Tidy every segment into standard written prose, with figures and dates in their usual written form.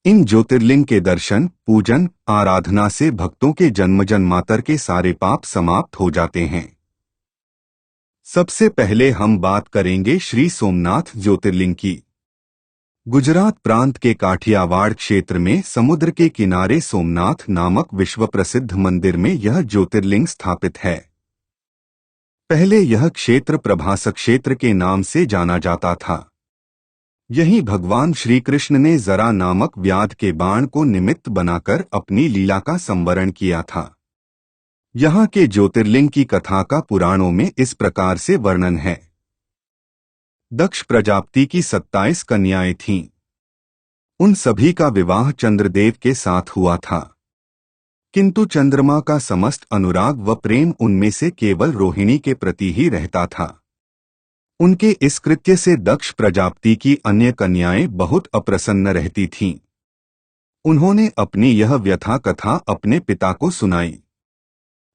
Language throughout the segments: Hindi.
इन ज्योतिर्लिंग के दर्शन, पूजन, आराधना से भक्तों के जन्म जन्मांतर के सारे पाप समाप्त हो जाते हैं। सबसे पहले हम बात करेंगे श्री सोमनाथ ज्योतिर्लिंग की। गुजरात प्रांत के काठियावाड़ क्षेत्र में समुद्र के किनारे सोमनाथ नामक विश्व प्रसिद्ध मंदिर में यह ज्योतिर्लिंग स्थापित है। पहले यह क्षेत्र प्रभास क्षेत्र के नाम से जाना जाता था। यही भगवान श्री कृष्ण ने जरा नामक व्याध के बाण को निमित्त बनाकर अपनी लीला का संवरण किया था। यहाँ के ज्योतिर्लिंग की कथा का पुराणों में इस प्रकार से वर्णन है। दक्ष प्रजापति की 27 कन्याएं थीं। उन सभी का विवाह चंद्रदेव के साथ हुआ था, किंतु चंद्रमा का समस्त अनुराग व प्रेम उनमें से केवल रोहिणी के प्रति ही रहता था। उनके इस कृत्य से दक्ष प्रजापति की अन्य कन्याएं बहुत अप्रसन्न रहती थीं। उन्होंने अपनी यह व्यथा कथा अपने पिता को सुनाई।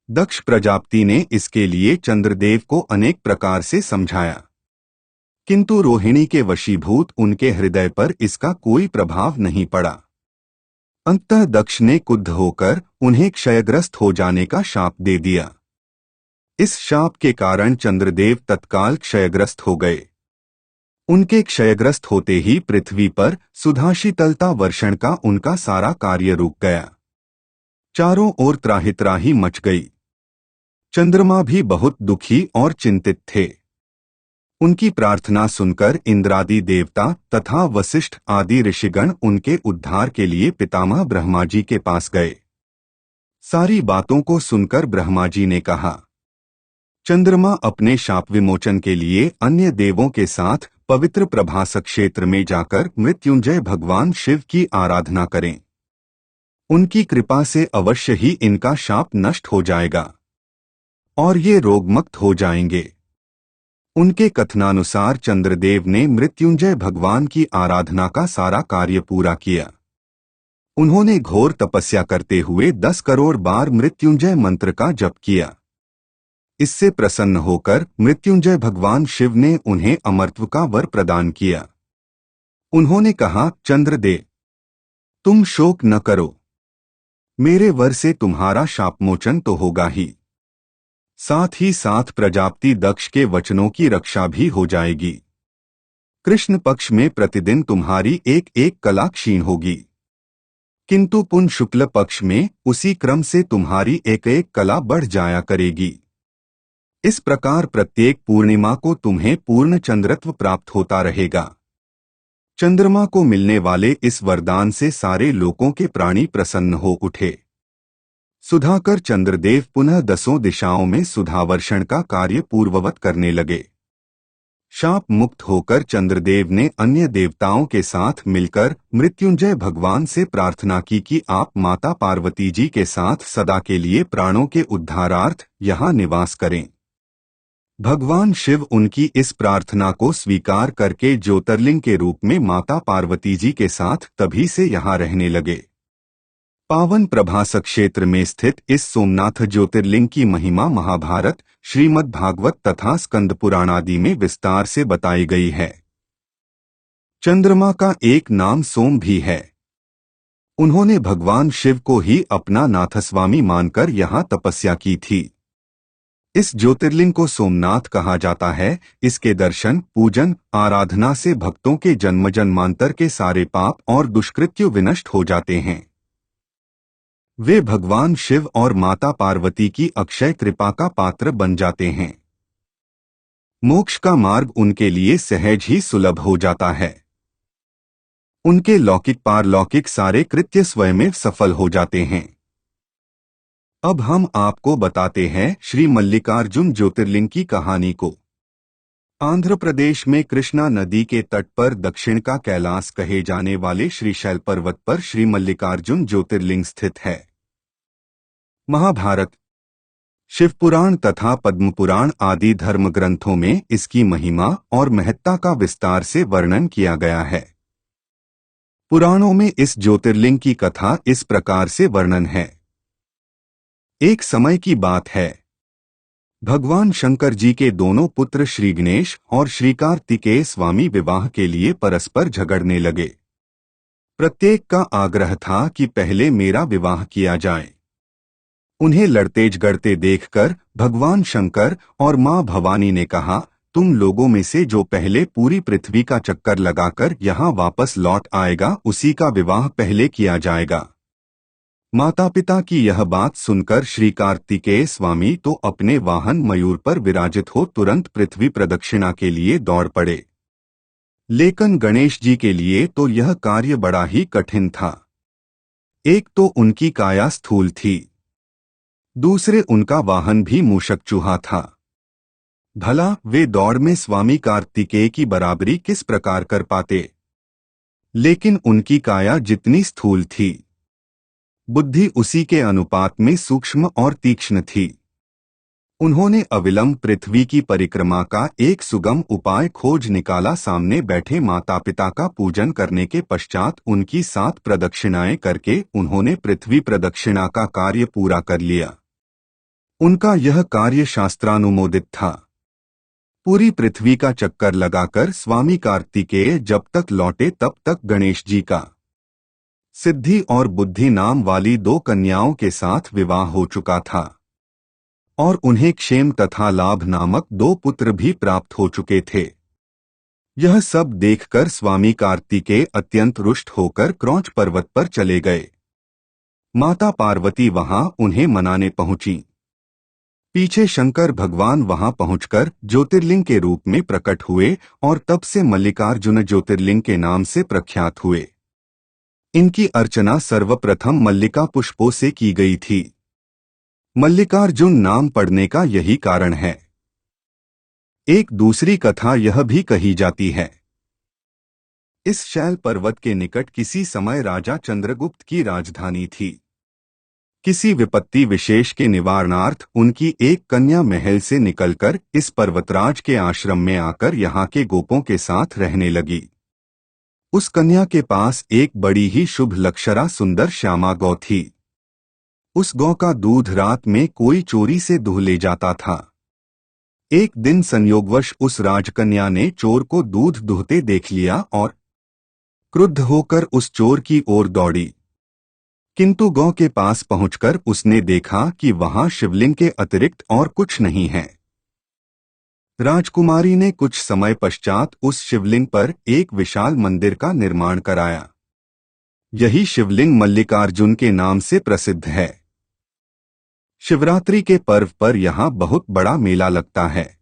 दक्ष प्रजापति ने इसके लिए चंद्रदेव को अनेक प्रकार से समझाया, किंतु रोहिणी के वशीभूत उनके हृदय पर इसका कोई प्रभाव नहीं पड़ा। अंततः दक्ष ने क्रुद्ध होकर उन्हें क्षयग्रस्त हो जाने का शाप दे दिया। इस शाप के कारण चंद्रदेव तत्काल क्षयग्रस्त हो गए। उनके क्षयग्रस्त होते ही पृथ्वी पर सुधाशीतलता वर्षण का उनका सारा कार्य रुक गया। चारों ओर त्राहि मच गई। चंद्रमा भी बहुत दुखी और चिंतित थे। उनकी प्रार्थना सुनकर इंद्रादि देवता तथा वशिष्ठ आदि ऋषिगण उनके उद्धार के लिए पितामह ब्रह्मा जी के पास गए। सारी बातों को सुनकर ब्रह्मा जी ने कहा, चंद्रमा अपने शाप विमोचन के लिए अन्य देवों के साथ पवित्र प्रभास क्षेत्र में जाकर मृत्युंजय भगवान शिव की आराधना करें। उनकी कृपा से अवश्य ही इनका शाप नष्ट हो जाएगा और ये रोगमुक्त हो जाएंगे। उनके कथनानुसार चंद्रदेव ने मृत्युंजय भगवान की आराधना का सारा कार्य पूरा किया। उन्होंने घोर तपस्या करते हुए 10 करोड़ बार मृत्युंजय मंत्र का जप किया। इससे प्रसन्न होकर मृत्युंजय भगवान शिव ने उन्हें अमरत्व का वर प्रदान किया। उन्होंने कहा, चंद्रदेव, तुम शोक न करो, मेरे वर से तुम्हारा शापमोचन तो होगा ही, साथ ही साथ प्रजापति दक्ष के वचनों की रक्षा भी हो जाएगी। कृष्ण पक्ष में प्रतिदिन तुम्हारी एक एक कला क्षीण होगी, किंतु पुन शुक्ल पक्ष में उसी क्रम से तुम्हारी एक एक कला बढ़ जाया करेगी। इस प्रकार प्रत्येक पूर्णिमा को तुम्हें पूर्ण चंद्रत्व प्राप्त होता रहेगा। चंद्रमा को मिलने वाले इस वरदान से सारे लोकों के प्राणी प्रसन्न हो उठे। सुधाकर चंद्रदेव पुनः 10 दिशाओं में सुधावर्षण का कार्य पूर्ववत करने लगे। शाप मुक्त होकर चंद्रदेव ने अन्य देवताओं के साथ मिलकर मृत्युंजय भगवान से प्रार्थना की कि आप माता पार्वती जी के साथ सदा के लिए प्राणों के उद्धारार्थ यहाँ निवास करें। भगवान शिव उनकी इस प्रार्थना को स्वीकार करके ज्योतिर्लिंग के रूप में माता पार्वती जी के साथ तभी से यहाँ रहने लगे। पावन प्रभास क्षेत्र में स्थित इस सोमनाथ ज्योतिर्लिंग की महिमा महाभारत, श्रीमद् भागवत तथा स्कंद पुराण आदि में विस्तार से बताई गई है। चंद्रमा का एक नाम सोम भी है। उन्होंने भगवान शिव को ही अपना नाथस्वामी मानकर यहाँ तपस्या की थी। इस ज्योतिर्लिंग को सोमनाथ कहा जाता है। इसके दर्शन, पूजन, आराधना से भक्तों के जन्म जन्मांतर के सारे पाप और दुष्कृत्य विनष्ट हो जाते हैं। वे भगवान शिव और माता पार्वती की अक्षय कृपा का पात्र बन जाते हैं। मोक्ष का मार्ग उनके लिए सहज ही सुलभ हो जाता है। उनके लौकिक पारलौकिक सारे कृत्य स्वयं सफल हो जाते हैं। अब हम आपको बताते हैं श्री मल्लिकार्जुन ज्योतिर्लिंग की कहानी को। आंध्र प्रदेश में कृष्णा नदी के तट पर दक्षिण का कैलाश कहे जाने वाले श्रीशैल पर्वत पर श्री मल्लिकार्जुन ज्योतिर्लिंग स्थित है। महाभारत, शिवपुराण तथा पद्मपुराण आदि धर्म ग्रंथों में इसकी महिमा और महत्ता का विस्तार से वर्णन किया गया है। पुराणों में इस ज्योतिर्लिंग की कथा इस प्रकार से वर्णन है। एक समय की बात है, भगवान शंकर जी के दोनों पुत्र श्री गणेश और श्री कार्तिकेय स्वामी विवाह के लिए परस्पर झगड़ने लगे। प्रत्येक का आग्रह था कि पहले मेरा विवाह किया जाए। उन्हें लड़ते-झगड़ते देखकर भगवान शंकर और मां भवानी ने कहा, तुम लोगों में से जो पहले पूरी पृथ्वी का चक्कर लगाकर यहाँ वापस लौट आएगा उसी का विवाह पहले किया जाएगा। माता पिता की यह बात सुनकर श्री कार्तिकेय स्वामी तो अपने वाहन मयूर पर विराजित हो तुरंत पृथ्वी प्रदक्षिणा के लिए दौड़ पड़े। लेकिन गणेश जी के लिए तो यह कार्य बड़ा ही कठिन था। एक तो उनकी काया स्थूल थी, दूसरे उनका वाहन भी मूषक चूहा था। भला वे दौड़ में स्वामी कार्तिकेय की बराबरी किस प्रकार कर पाते। लेकिन उनकी काया जितनी स्थूल थी, बुद्धि उसी के अनुपात में सूक्ष्म और तीक्ष्ण थी। उन्होंने अविलंब पृथ्वी की परिक्रमा का एक सुगम उपाय खोज निकाला। सामने बैठे माता पिता का पूजन करने के पश्चात उनकी 7 प्रदक्षिणाएं करके उन्होंने पृथ्वी प्रदक्षिणा का कार्य पूरा कर लिया। उनका यह कार्य शास्त्रानुमोदित था। पूरी पृथ्वी का चक्कर लगाकर स्वामी कार्तिकेय जब तक लौटे तब तक गणेश जी का सिद्धि और बुद्धि नाम वाली 2 कन्याओं के साथ विवाह हो चुका था और उन्हें क्षेम तथा लाभ नामक 2 पुत्र भी प्राप्त हो चुके थे। यह सब देखकर स्वामी कार्तिकेय अत्यंत रुष्ट होकर क्रौंच पर्वत पर चले गए। माता पार्वती वहां उन्हें मनाने पहुंची। पीछे शंकर भगवान वहां पहुंचकर ज्योतिर्लिंग के रूप में प्रकट हुए और तब से मल्लिकार्जुन ज्योतिर्लिंग के नाम से प्रख्यात हुए। इनकी अर्चना सर्वप्रथम मल्लिका पुष्पों से की गई थी। मल्लिकार्जुन नाम पड़ने का यही कारण है। एक दूसरी कथा यह भी कही जाती है, इस शैल पर्वत के निकट किसी समय राजा चंद्रगुप्त की राजधानी थी। किसी विपत्ति विशेष के निवारणार्थ उनकी एक कन्या महल से निकलकर इस पर्वतराज के आश्रम में आकर यहाँ के गोपों के साथ रहने लगी। उस कन्या के पास एक बड़ी ही शुभ लक्षणा सुंदर श्यामा गौ थी। उस गौ का दूध रात में कोई चोरी से दुह ले जाता था। एक दिन संयोगवश उस राजकन्या ने चोर को दूध दुहते देख लिया और क्रुद्ध होकर उस चोर की ओर दौड़ी। किंतु गौ के पास पहुंचकर उसने देखा कि वहां शिवलिंग के अतिरिक्त और कुछ नहीं है। राजकुमारी ने कुछ समय पश्चात उस शिवलिंग पर एक विशाल मंदिर का निर्माण कराया। यही शिवलिंग मल्लिकार्जुन के नाम से प्रसिद्ध है। शिवरात्रि के पर्व पर यहाँ बहुत बड़ा मेला लगता है।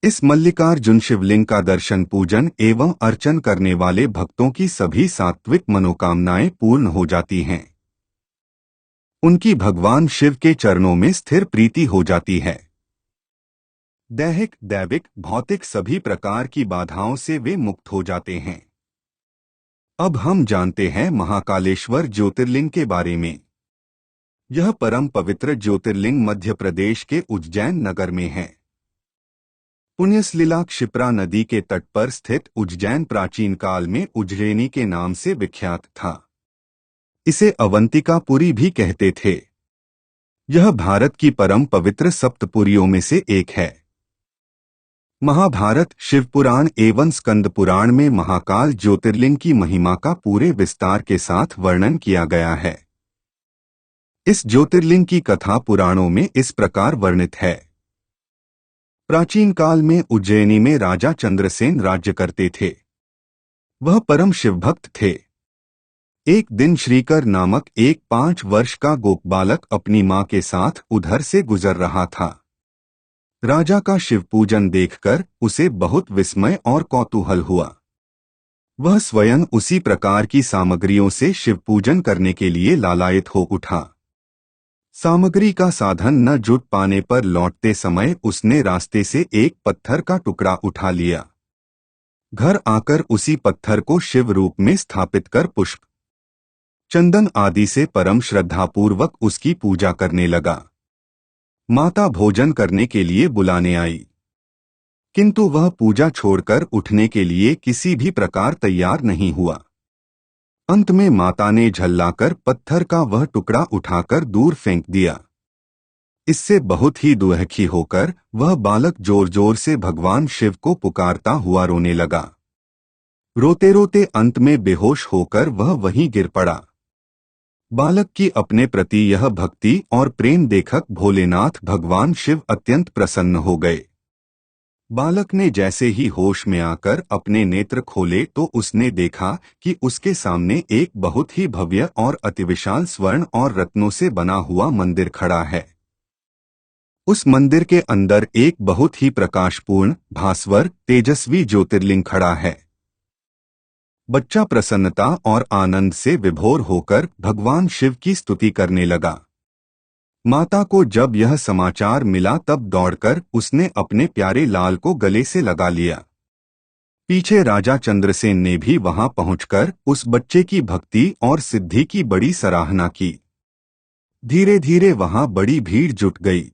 इस मल्लिकार्जुन शिवलिंग का दर्शन पूजन एवं अर्चन करने वाले भक्तों की सभी सात्विक मनोकामनाएं पूर्ण हो जाती हैं। उनकी भगवान शिव के चरणों में स्थिर प्रीति हो जाती है। दैहिक, दैविक, भौतिक सभी प्रकार की बाधाओं से वे मुक्त हो जाते हैं। अब हम जानते हैं महाकालेश्वर ज्योतिर्लिंग के बारे में। यह परम पवित्र ज्योतिर्लिंग मध्य प्रदेश के उज्जैन नगर में है। पुण्यसलिला क्षिप्रा नदी के तट पर स्थित उज्जैन प्राचीन काल में उज्जैनी के नाम से विख्यात था। इसे अवंतिकापुरी भी कहते थे। यह भारत की परम पवित्र सप्तपुरियों में से एक है। महाभारत, शिवपुराण एवं स्कंद पुराण में महाकाल ज्योतिर्लिंग की महिमा का पूरे विस्तार के साथ वर्णन किया गया है। इस ज्योतिर्लिंग की कथा पुराणों में इस प्रकार वर्णित है। प्राचीन काल में उज्जैनी में राजा चंद्रसेन राज्य करते थे। वह परम शिवभक्त थे। एक दिन श्रीकर नामक एक 5 वर्ष का गोप बालक अपनी मां के साथ उधर से गुजर रहा था। राजा का शिव पूजन देखकर उसे बहुत विस्मय और कौतूहल हुआ। वह स्वयं उसी प्रकार की सामग्रियों से शिव पूजन करने के लिए लालायित हो उठा। सामग्री का साधन न जुट पाने पर लौटते समय उसने रास्ते से एक पत्थर का टुकड़ा उठा लिया। घर आकर उसी पत्थर को शिव रूप में स्थापित कर पुष्प, चंदन आदि से परम श्रद्धापूर्वक उसकी पूजा करने लगा। माता भोजन करने के लिए बुलाने आई, किंतु वह पूजा छोड़कर उठने के लिए किसी भी प्रकार तैयार नहीं हुआ। अंत में माता ने झल्लाकर पत्थर का वह टुकड़ा उठाकर दूर फेंक दिया। इससे बहुत ही दुखी होकर वह बालक जोर जोर से भगवान शिव को पुकारता हुआ रोने लगा। रोते रोते अंत में बेहोश होकर वह वहीं गिर पड़ा। बालक की अपने प्रति यह भक्ति और प्रेम देखकर भोलेनाथ भगवान शिव अत्यंत प्रसन्न हो गए। बालक ने जैसे ही होश में आकर अपने नेत्र खोले तो उसने देखा कि उसके सामने एक बहुत ही भव्य और अतिविशाल स्वर्ण और रत्नों से बना हुआ मंदिर खड़ा है। उस मंदिर के अंदर एक बहुत ही प्रकाशपूर्ण, भास्वर, तेजस्वी ज्योतिर्लिंग खड़ा है। बच्चा प्रसन्नता और आनंद से विभोर होकर भगवान शिव की स्तुति करने लगा। माता को जब यह समाचार मिला तब दौड़कर उसने अपने प्यारे लाल को गले से लगा लिया। पीछे राजा चंद्रसेन ने भी वहां पहुंचकर उस बच्चे की भक्ति और सिद्धि की बड़ी सराहना की। धीरे धीरे वहां बड़ी भीड़ जुट गई।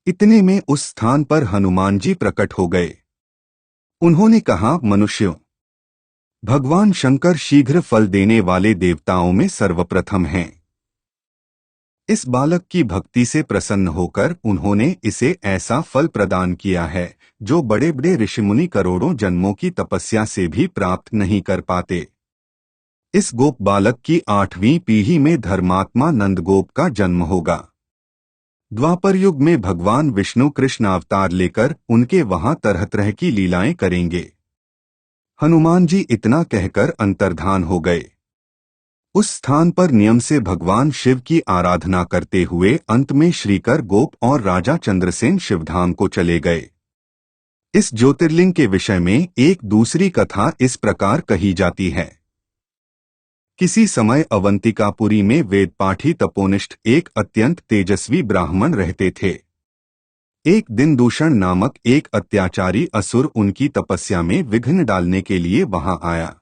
इतने में उस स्थान पर हनुमान जी प्रकट हो गए। उन्होंने कहा, मनुष्यों, भगवान शंकर शीघ्र फल देने वाले देवताओं में सर्वप्रथम हैं। इस बालक की भक्ति से प्रसन्न होकर उन्होंने इसे ऐसा फल प्रदान किया है जो बड़े बड़े ऋषिमुनि करोड़ों जन्मों की तपस्या से भी प्राप्त नहीं कर पाते। इस गोप बालक की 8वीं पीढ़ी में धर्मात्मा नंदगोप का जन्म होगा। द्वापर युग में भगवान विष्णु कृष्ण अवतार लेकर उनके वहां तरह तरह की लीलाएं करेंगे। हनुमान जी इतना कहकर अंतर्धान हो गए। उस स्थान पर नियम से भगवान शिव की आराधना करते हुए अंत में श्रीकर गोप और राजा चंद्रसेन शिवधाम को चले गए। इस ज्योतिर्लिंग के विषय में एक दूसरी कथा इस प्रकार कही जाती है। किसी समय अवंतिकापुरी में वेदपाठी तपोनिष्ठ एक अत्यंत तेजस्वी ब्राह्मण रहते थे। एक दिन दूषण नामक एक अत्याचारी असुर उनकी तपस्या में विघ्न डालने के लिए वहां आया।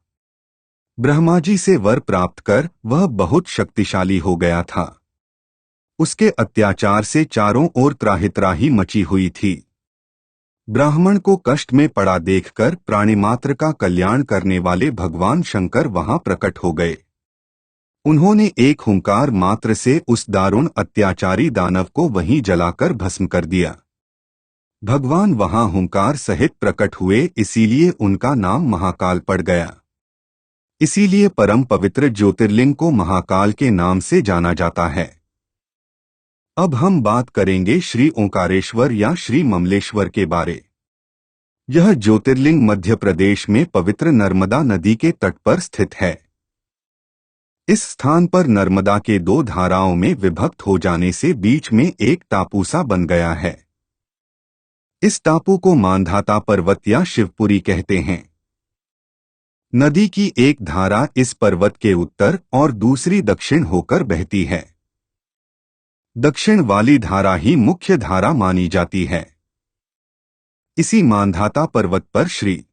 ब्रह्मा जी से वर प्राप्त कर वह बहुत शक्तिशाली हो गया था। उसके अत्याचार से चारों ओर त्राहित्राही मची हुई थी। ब्राह्मण को कष्ट में पड़ा देखकर प्राणिमात्र का कल्याण करने वाले भगवान शंकर वहां प्रकट हो गए। उन्होंने एक हुंकार मात्र से उस दारुण अत्याचारी दानव को वहीं जलाकर भस्म कर दिया। भगवान वहां हुंकार सहित प्रकट हुए, इसीलिए उनका नाम महाकाल पड़ गया। इसीलिए परम पवित्र ज्योतिर्लिंग को महाकाल के नाम से जाना जाता है। अब हम बात करेंगे श्री ओंकारेश्वर या श्री ममलेश्वर के बारे। यह ज्योतिर्लिंग मध्य प्रदेश में पवित्र नर्मदा नदी के तट पर स्थित है। इस स्थान पर नर्मदा के 2 धाराओं में विभक्त हो जाने से बीच में एक टापू सा बन गया है। इस टापू को मांधाता पर्वत या शिवपुरी कहते हैं। नदी की एक धारा इस पर्वत के उत्तर और दूसरी दक्षिण होकर बहती है। दक्षिण वाली धारा ही मुख्य धारा मानी जाती है। इसी मांधाता पर्वत पर श्री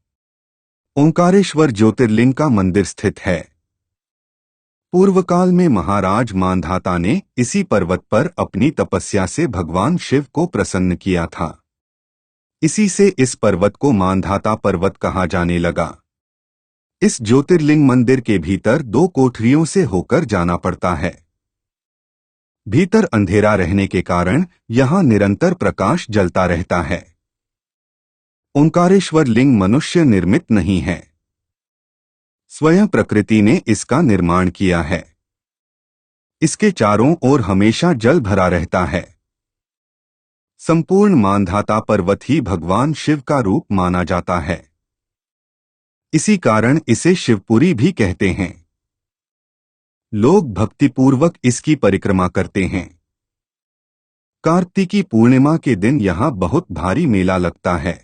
ओंकारेश्वर ज्योतिर्लिंग का मंदिर स्थित है। पूर्व काल में महाराज मांधाता ने इसी पर्वत पर अपनी तपस्या से भगवान शिव को प्रसन्न किया था। इसी से इस पर्वत को मांधाता पर्वत कहा जाने लगा। इस ज्योतिर्लिंग मंदिर के भीतर 2 कोठरियों से होकर जाना पड़ता है। भीतर अंधेरा रहने के कारण यहां निरंतर प्रकाश जलता रहता है। ओंकारेश्वर लिंग मनुष्य निर्मित नहीं है, स्वयं प्रकृति ने इसका निर्माण किया है। इसके चारों ओर हमेशा जल भरा रहता है। संपूर्ण मांधाता पर्वत ही भगवान शिव का रूप माना जाता है। इसी कारण इसे शिवपुरी भी कहते हैं। लोग भक्तिपूर्वक इसकी परिक्रमा करते हैं। कार्तिकी पूर्णिमा के दिन यहाँ बहुत भारी मेला लगता है।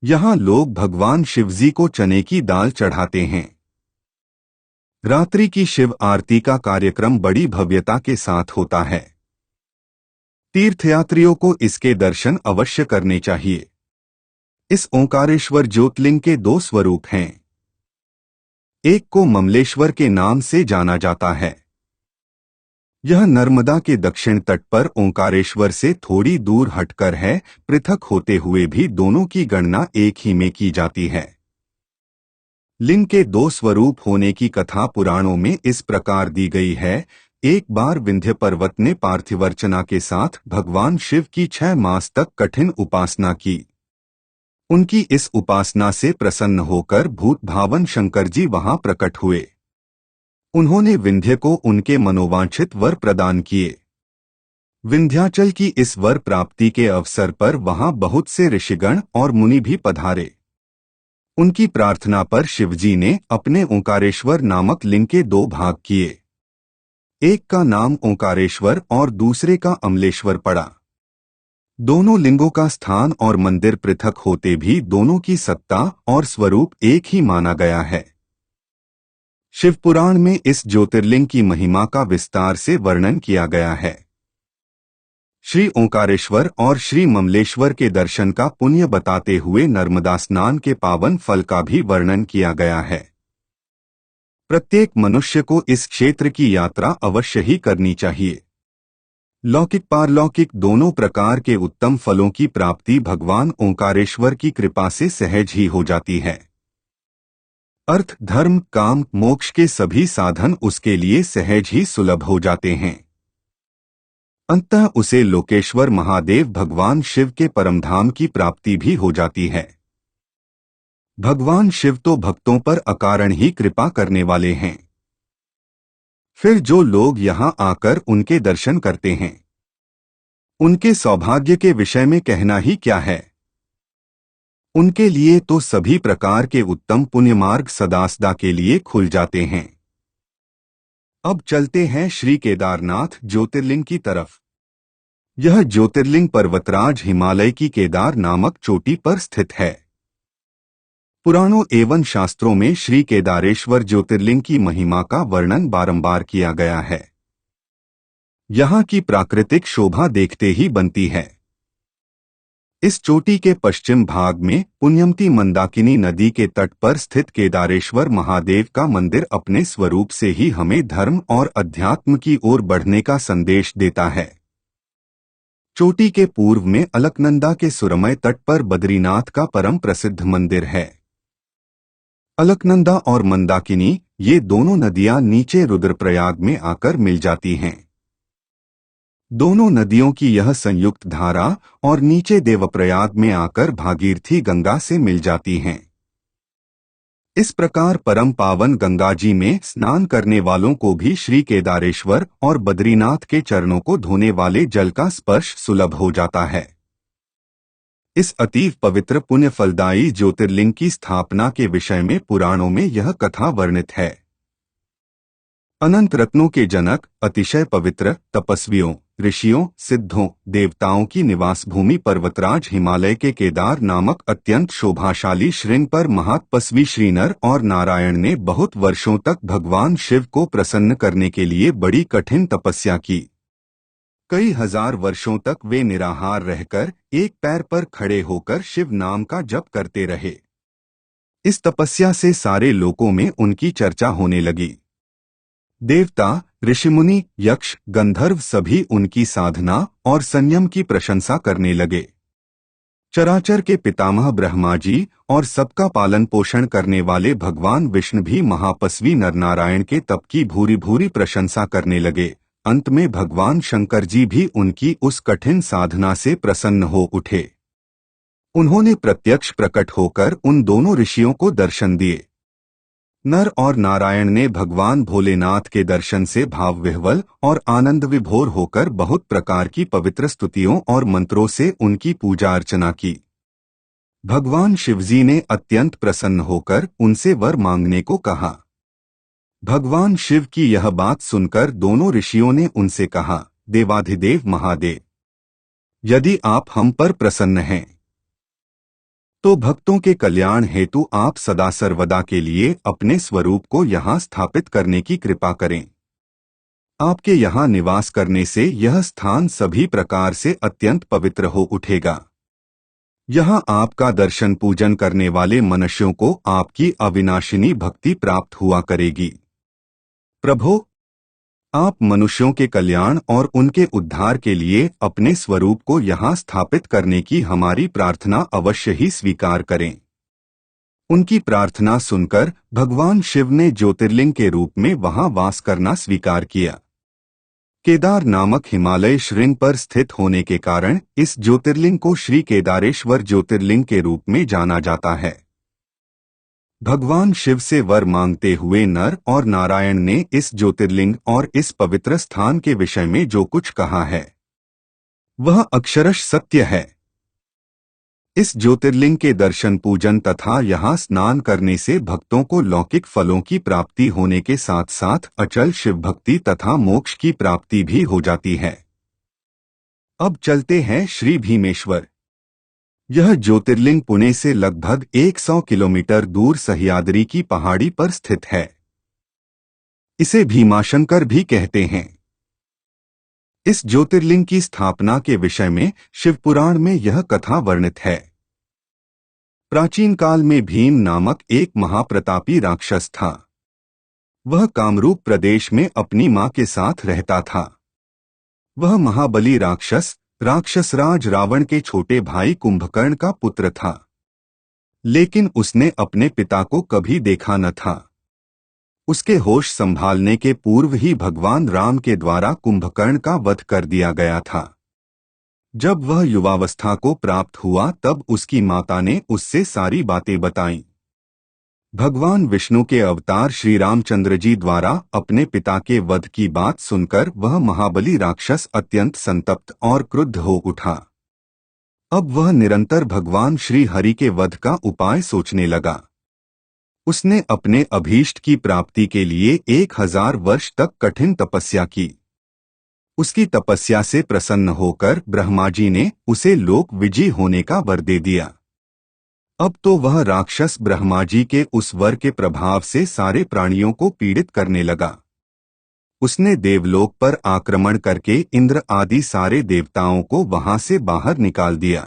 यहाँ लोग भगवान शिवजी को चने की दाल चढ़ाते हैं। रात्रि की शिव आरती का कार्यक्रम बड़ी भव्यता के साथ होता है। तीर्थयात्रियों को इसके दर्शन अवश्य करने चाहिए। इस ओंकारेश्वर ज्योतिर्लिंग के 2 स्वरूप हैं। एक को ममलेश्वर के नाम से जाना जाता है। यह नर्मदा के दक्षिण तट पर ओंकारेश्वर से थोड़ी दूर हटकर है। पृथक होते हुए भी दोनों की गणना एक ही में की जाती है। लिंग के 2 स्वरूप होने की कथा पुराणों में इस प्रकार दी गई है। एक बार विंध्य पर्वत ने पार्थिवर्चना के साथ भगवान शिव की 6 मास तक कठिन उपासना की। उनकी इस उपासना से प्रसन्न होकर भूत भावन शंकर जी वहां प्रकट हुए। उन्होंने विंध्य को उनके मनोवांछित वर प्रदान किए। विंध्याचल की इस वर प्राप्ति के अवसर पर वहां बहुत से ऋषिगण और मुनि भी पधारे। उनकी प्रार्थना पर शिवजी ने अपने ओंकारेश्वर नामक लिंग के दो भाग किए। एक का नाम ओंकारेश्वर और दूसरे का अमलेश्वर पड़ा। दोनों लिंगों का स्थान और मंदिर पृथक होते भी दोनों की सत्ता और स्वरूप एक ही माना गया है। शिवपुराण में इस ज्योतिर्लिंग की महिमा का विस्तार से वर्णन किया गया है। श्री ओंकारेश्वर और श्री ममलेश्वर के दर्शन का पुण्य बताते हुए नर्मदा स्नान के पावन फल का भी वर्णन किया गया है। प्रत्येक मनुष्य को इस क्षेत्र की यात्रा अवश्य ही करनी चाहिए। लौकिक पारलौकिक दोनों प्रकार के उत्तम फलों की प्राप्ति भगवान ओंकारेश्वर की कृपा से सहज ही हो जाती है। अर्थ, धर्म, काम, मोक्ष के सभी साधन उसके लिए सहज ही सुलभ हो जाते हैं। अंततः उसे लोकेश्वर महादेव भगवान शिव के परमधाम की प्राप्ति भी हो जाती है। भगवान शिव तो भक्तों पर अकारण ही कृपा करने वाले हैं। फिर जो लोग यहाँ आकर उनके दर्शन करते हैं, उनके सौभाग्य के विषय में कहना ही क्या है। उनके लिए तो सभी प्रकार के उत्तम पुण्य मार्ग सदा के लिए खुल जाते हैं। अब चलते हैं श्री केदारनाथ ज्योतिर्लिंग की तरफ। यह ज्योतिर्लिंग पर्वतराज हिमालय की केदार नामक चोटी पर स्थित है। पुराणों एवं शास्त्रों में श्री केदारेश्वर ज्योतिर्लिंग की महिमा का वर्णन बारंबार किया गया है। यहाँ की प्राकृतिक शोभा देखते ही बनती है। इस चोटी के पश्चिम भाग में पुण्यमती मंदाकिनी नदी के तट पर स्थित केदारेश्वर महादेव का मंदिर अपने स्वरूप से ही हमें धर्म और अध्यात्म की ओर बढ़ने का संदेश देता है। चोटी के पूर्व में अलकनंदा के सुरमय तट पर बद्रीनाथ का परम प्रसिद्ध मंदिर है। अलकनंदा और मंदाकिनी ये दोनों नदियां नीचे रुद्रप्रयाग में आकर मिल जाती हैं। दोनों नदियों की यह संयुक्त धारा और नीचे देवप्रयाग में आकर भागीरथी गंगा से मिल जाती हैं। इस प्रकार परम पावन गंगा जी में स्नान करने वालों को भी श्री केदारेश्वर और बद्रीनाथ के चरणों को धोने वाले जल का स्पर्श सुलभ हो जाता है। इस अतीव पवित्र पुण्य फलदायी ज्योतिर्लिंग की स्थापना के विषय में पुराणों में यह कथा वर्णित है। अनंत रत्नों के जनक, अतिशय पवित्र, तपस्वियों, ऋषियों, सिद्धों, देवताओं की निवास भूमि पर्वतराज हिमालय के केदार नामक अत्यंत शोभाशाली श्रृंग पर महातपस्वी श्रीनर और नारायण ने बहुत वर्षों तक भगवान शिव को प्रसन्न करने के लिए बड़ी कठिन तपस्या की। कई हजार वर्षों तक वे निराहार रहकर एक पैर पर खड़े होकर शिव नाम का जप करते रहे। इस तपस्या से सारे लोकों में उनकी चर्चा होने लगी। देवता, ऋषिमुनि, यक्ष, गंधर्व सभी उनकी साधना और संयम की प्रशंसा करने लगे। चराचर के पितामह ब्रह्मा जी और सबका पालन पोषण करने वाले भगवान विष्णु भी महातपस्वी नरनारायण के तप की भूरी भूरी प्रशंसा करने लगे। अंत में भगवान शंकर जी भी उनकी उस कठिन साधना से प्रसन्न हो उठे। उन्होंने प्रत्यक्ष प्रकट होकर उन दोनों ऋषियों को दर्शन दिए। नर और नारायण ने भगवान भोलेनाथ के दर्शन से भाव विह्वल और आनंद विभोर होकर बहुत प्रकार की पवित्र स्तुतियों और मंत्रों से उनकी पूजा अर्चना की। भगवान शिवजी ने अत्यंत प्रसन्न होकर उनसे वर मांगने को कहा। भगवान शिव की यह बात सुनकर दोनों ऋषियों ने उनसे कहा, देवाधिदेव महादेव, यदि आप हम पर प्रसन्न हैं तो भक्तों के कल्याण हेतु आप सदा सर्वदा के लिए अपने स्वरूप को यहाँ स्थापित करने की कृपा करें। आपके यहाँ निवास करने से यह स्थान सभी प्रकार से अत्यंत पवित्र हो उठेगा। यहाँ आपका दर्शन पूजन करने वाले मनुष्यों को आपकी अविनाशिनी भक्ति प्राप्त हुआ करेगी। प्रभो, आप मनुष्यों के कल्याण और उनके उद्धार के लिए अपने स्वरूप को यहाँ स्थापित करने की हमारी प्रार्थना अवश्य ही स्वीकार करें। उनकी प्रार्थना सुनकर भगवान शिव ने ज्योतिर्लिंग के रूप में वहाँ वास करना स्वीकार किया। केदार नामक हिमालय श्रृंग पर स्थित होने के कारण इस ज्योतिर्लिंग को श्री केदारेश्वर ज्योतिर्लिंग के रूप में जाना जाता है। भगवान शिव से वर मांगते हुए नर और नारायण ने इस ज्योतिर्लिंग और इस पवित्र स्थान के विषय में जो कुछ कहा है वह अक्षरश सत्य है। इस ज्योतिर्लिंग के दर्शन पूजन तथा यहाँ स्नान करने से भक्तों को लौकिक फलों की प्राप्ति होने के साथ साथ अचल शिव भक्ति तथा मोक्ष की प्राप्ति भी हो जाती है। अब चलते हैं श्री भीमेश्वर। यह ज्योतिर्लिंग पुणे से लगभग 100 किलोमीटर दूर सह्याद्री की पहाड़ी पर स्थित है। इसे भीमाशंकर भी कहते हैं। इस ज्योतिर्लिंग की स्थापना के विषय में शिवपुराण में यह कथा वर्णित है। प्राचीन काल में भीम नामक एक महाप्रतापी राक्षस था। वह कामरूप प्रदेश में अपनी मां के साथ रहता था। वह महाबली राक्षसराज रावण के छोटे भाई कुंभकर्ण का पुत्र था, लेकिन उसने अपने पिता को कभी देखा न था। उसके होश संभालने के पूर्व ही भगवान राम के द्वारा कुंभकर्ण का वध कर दिया गया था। जब वह युवावस्था को प्राप्त हुआ तब उसकी माता ने उससे सारी बातें बताईं। भगवान विष्णु के अवतार श्री रामचंद्र जी द्वारा अपने पिता के वध की बात सुनकर वह महाबली राक्षस अत्यंत संतप्त और क्रुद्ध हो उठा। अब वह निरंतर भगवान श्री हरि के वध का उपाय सोचने लगा। उसने अपने अभीष्ट की प्राप्ति के लिए 1000 वर्ष तक कठिन तपस्या की। उसकी तपस्या से प्रसन्न होकर ब्रह्मा जी ने उसे लोक विजयी होने का वर दे दिया। अब तो वह राक्षस ब्रह्मा जी के उस वर के प्रभाव से सारे प्राणियों को पीड़ित करने लगा। उसने देवलोक पर आक्रमण करके इंद्र आदि सारे देवताओं को वहां से बाहर निकाल दिया।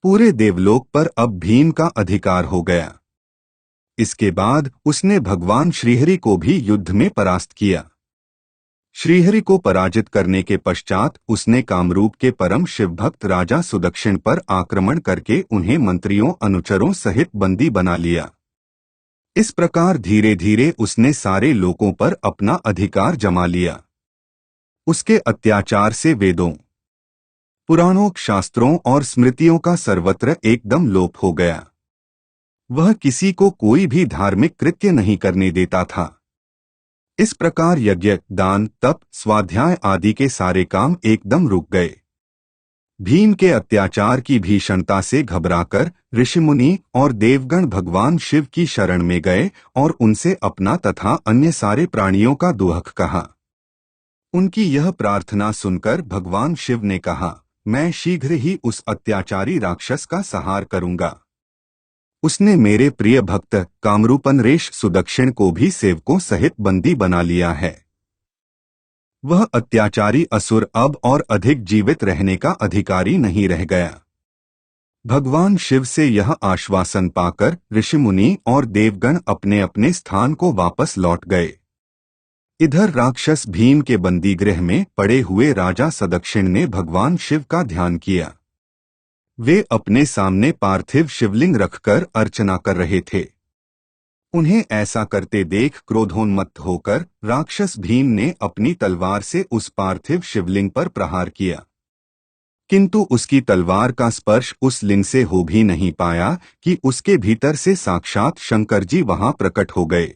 पूरे देवलोक पर अब भीम का अधिकार हो गया। इसके बाद उसने भगवान श्रीहरि को भी युद्ध में परास्त किया। श्रीहरि को पराजित करने के पश्चात उसने कामरूप के परम शिवभक्त राजा सुदक्षिण पर आक्रमण करके उन्हें मंत्रियों अनुचरों सहित बंदी बना लिया। इस प्रकार धीरे धीरे उसने सारे लोगों पर अपना अधिकार जमा लिया। उसके अत्याचार से वेदों, पुराणों, शास्त्रों और स्मृतियों का सर्वत्र एकदम लोप हो गया। वह किसी को कोई भी धार्मिक कृत्य नहीं करने देता था। इस प्रकार यज्ञ, दान, तप, स्वाध्याय आदि के सारे काम एकदम रुक गए। भीम के अत्याचार की भीषणता से घबराकर ऋषिमुनि और देवगण भगवान शिव की शरण में गए और उनसे अपना तथा अन्य सारे प्राणियों का दुख कहा। उनकी यह प्रार्थना सुनकर भगवान शिव ने कहा, मैं शीघ्र ही उस अत्याचारी राक्षस का संहार करूंगा। उसने मेरे प्रिय भक्त कामरूपनरेश सुदक्षिण को भी सेवकों सहित बंदी बना लिया है। वह अत्याचारी असुर अब और अधिक जीवित रहने का अधिकारी नहीं रह गया। भगवान शिव से यह आश्वासन पाकर ऋषिमुनि और देवगण अपने अपने स्थान को वापस लौट गए। इधर राक्षस भीम के बंदीगृह में पड़े हुए राजा सुदक्षिण ने भगवान शिव का ध्यान किया। वे अपने सामने पार्थिव शिवलिंग रखकर अर्चना कर रहे थे। उन्हें ऐसा करते देख क्रोधोन्मत्त होकर राक्षस भीम ने अपनी तलवार से उस पार्थिव शिवलिंग पर प्रहार किया, किंतु उसकी तलवार का स्पर्श उस लिंग से हो भी नहीं पाया कि उसके भीतर से साक्षात शंकर जी वहां प्रकट हो गए।